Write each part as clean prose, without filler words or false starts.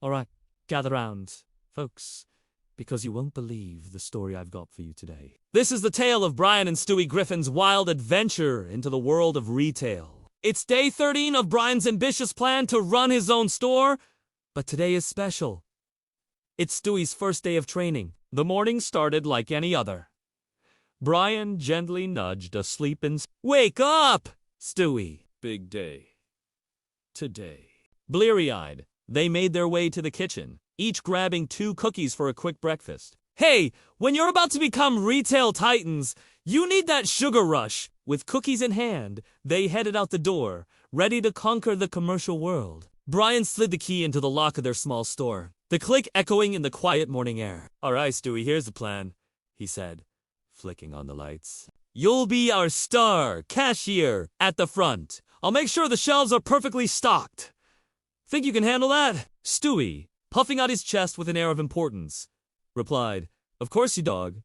Alright, gather round, folks, because you won't believe the story I've got for you today. This is the tale of Brian and Stewie Griffin's wild adventure into the world of retail. It's day 13 of Brian's ambitious plan to run his own store, but today is special. It's Stewie's first day of training. The morning started like any other. Brian gently nudged a sleeping "Wake up, Stewie! Big day. Today." Bleary-eyed, they made their way to the kitchen, each grabbing 2 cookies for a quick breakfast. Hey, when you're about to become retail titans, you need that sugar rush. With cookies in hand, they headed out the door, ready to conquer the commercial world. Brian slid the key into the lock of their small store, the click echoing in the quiet morning air. "All right, Stewie, here's the plan," he said, flicking on the lights. "You'll be our star cashier at the front. I'll make sure the shelves are perfectly stocked. Think you can handle that?" Stewie, puffing out his chest with an air of importance, replied, "Of course, you dog.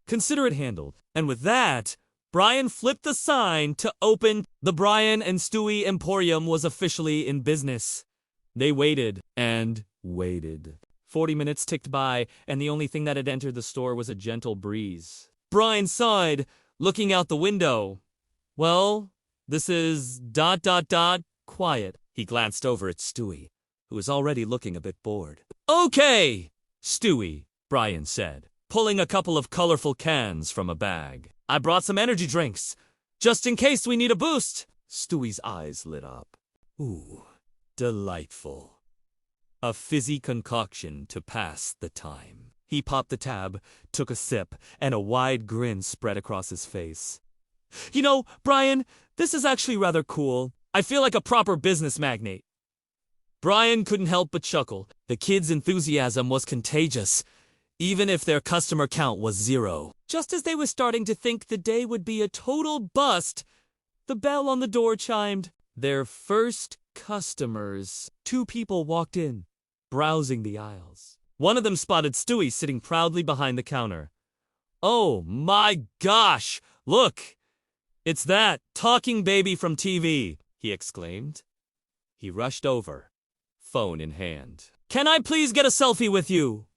Consider it handled." And with that, Brian flipped the sign to open. The Brian and Stewie Emporium was officially in business. They waited and waited. 40 minutes ticked by, and the only thing that had entered the store was a gentle breeze. Brian sighed, looking out the window. "Well, this is ... quiet." He glanced over at Stewie, who was already looking a bit bored. "Okay, Stewie," Brian said, pulling a couple of colorful cans from a bag. "I brought some energy drinks, just in case we need a boost." Stewie's eyes lit up. Ooh, delightful. A fizzy concoction to pass the time. He popped the tab, took a sip, and a wide grin spread across his face. "You know, Brian, this is actually rather cool. I feel like a proper business magnate." Brian couldn't help but chuckle. The kids' enthusiasm was contagious, even if their customer count was 0. Just as they were starting to think the day would be a total bust, the bell on the door chimed. Their first customers. 2 people walked in, browsing the aisles. One of them spotted Stewie sitting proudly behind the counter. "Oh my gosh, look! It's that talking baby from TV!" he exclaimed. He rushed over, phone in hand. "Can I please get a selfie with you?"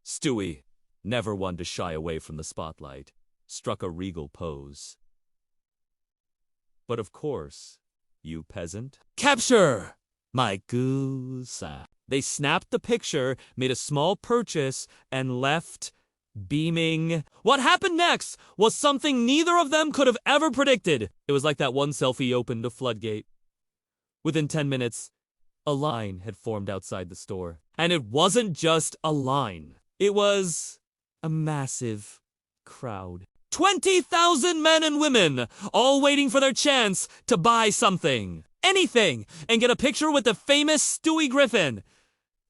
Stewie, never one to shy away from the spotlight, struck a regal pose. "But of course, you peasant." "Capture my goose." They snapped the picture, made a small purchase, and left, beaming. What happened next was something neither of them could have ever predicted. It was like that one selfie opened a floodgate. Within 10 minutes, a line had formed outside the store. And it wasn't just a line. It was a massive crowd. 20,000 men and women, all waiting for their chance to buy something, anything, and get a picture with the famous Stewie Griffin.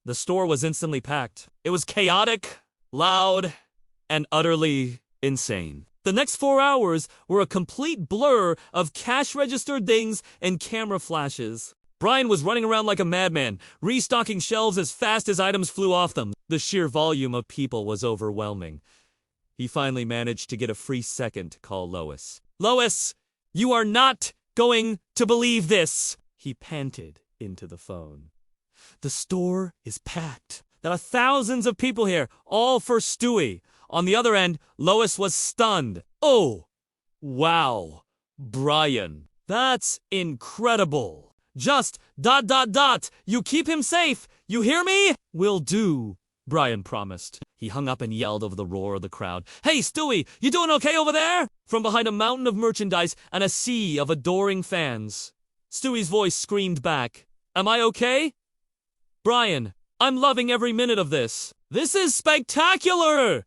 The store was instantly packed. It was chaotic, loud, and utterly insane. The next 4 hours were a complete blur of cash-registered things and camera flashes. Brian was running around like a madman, restocking shelves as fast as items flew off them. The sheer volume of people was overwhelming. He finally managed to get a free second to call Lois. "Lois, you are not going to believe this!" He panted into the phone. "The store is packed. There are thousands of people here, all for Stewie." On the other end, Lois was stunned. "Oh, wow, Brian, that's incredible. Just ... You keep him safe, you hear me?" "Will do," Brian promised. He hung up and yelled over the roar of the crowd. "Hey, Stewie, you doing okay over there?" From behind a mountain of merchandise and a sea of adoring fans, Stewie's voice screamed back, "Am I okay? Brian, I'm loving every minute of this. This is spectacular!"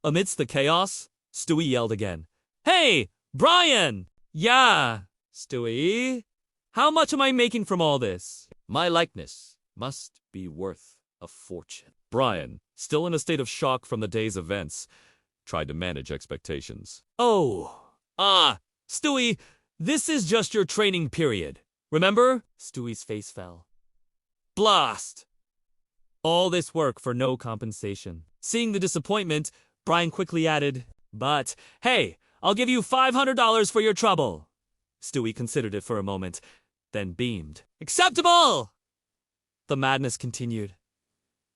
Amidst the chaos, Stewie yelled again. "Hey, Brian!" "Yeah, Stewie? How much am I making from all this?" "My likeness must be worth a fortune." Brian, still in a state of shock from the day's events, tried to manage expectations. Stewie, this is just your training period. Remember?" Stewie's face fell. "Blast! All this work for no compensation." Seeing the disappointment, Brian quickly added, "But, hey, I'll give you $500 for your trouble." Stewie considered it for a moment, then beamed. "Acceptable!" The madness continued.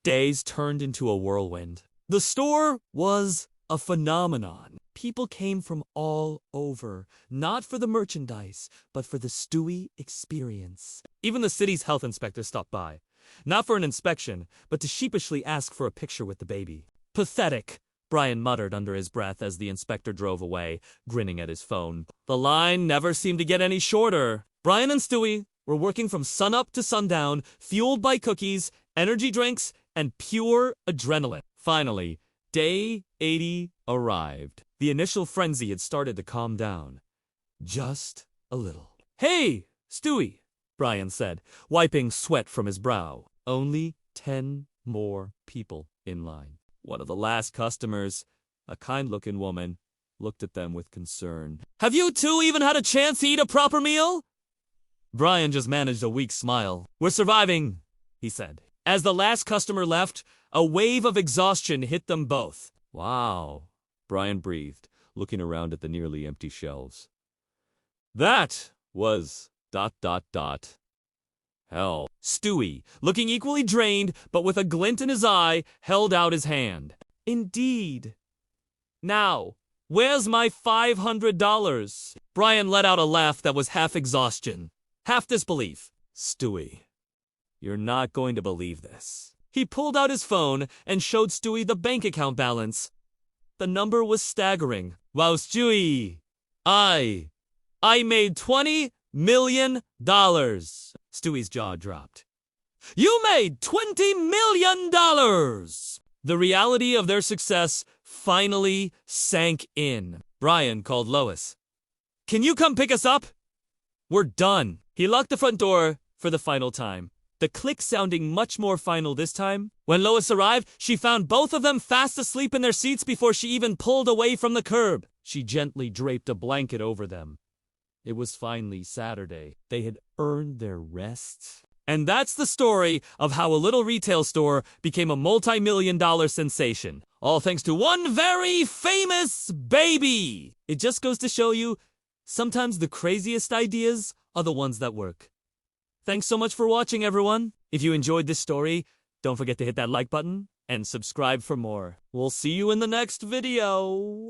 Days turned into a whirlwind. The store was a phenomenon. People came from all over, not for the merchandise, but for the Stewie experience. Even the city's health inspector stopped by. Not for an inspection, but to sheepishly ask for a picture with the baby. Pathetic, Brian muttered under his breath as the inspector drove away, grinning at his phone. The line never seemed to get any shorter. Brian and Stewie were working from sunup to sundown, fueled by cookies, energy drinks, and pure adrenaline. Finally, day 80 arrived. The initial frenzy had started to calm down. Just a little. "Hey, Stewie," Brian said, wiping sweat from his brow. Only 10 more people in line. One of the last customers, a kind-looking woman, looked at them with concern. "Have you two even had a chance to eat a proper meal?" Brian just managed a weak smile. "We're surviving," he said. As the last customer left, a wave of exhaustion hit them both. "Wow," Brian breathed, looking around at the nearly empty shelves. "That was ... hell." Stewie, looking equally drained, but with a glint in his eye, held out his hand. "Indeed. Now, where's my $500? Brian let out a laugh that was half exhaustion, half disbelief. "Stewie, you're not going to believe this." He pulled out his phone and showed Stewie the bank account balance. The number was staggering. "Wow, Stewie, I made $20 million. Stewie's jaw dropped. "You made $20 million! The reality of their success finally sank in. Brian called Lois. "Can you come pick us up? We're done." He locked the front door for the final time, the click sounding much more final this time. When Lois arrived, she found both of them fast asleep in their seats before she even pulled away from the curb. She gently draped a blanket over them. It was finally Saturday. They had earned their rest. And that's the story of how a little retail store became a multi-million-dollar sensation. All thanks to one very famous baby. It just goes to show you, sometimes the craziest ideas are the ones that work. Thanks so much for watching, everyone. If you enjoyed this story, don't forget to hit that like button and subscribe for more. We'll see you in the next video.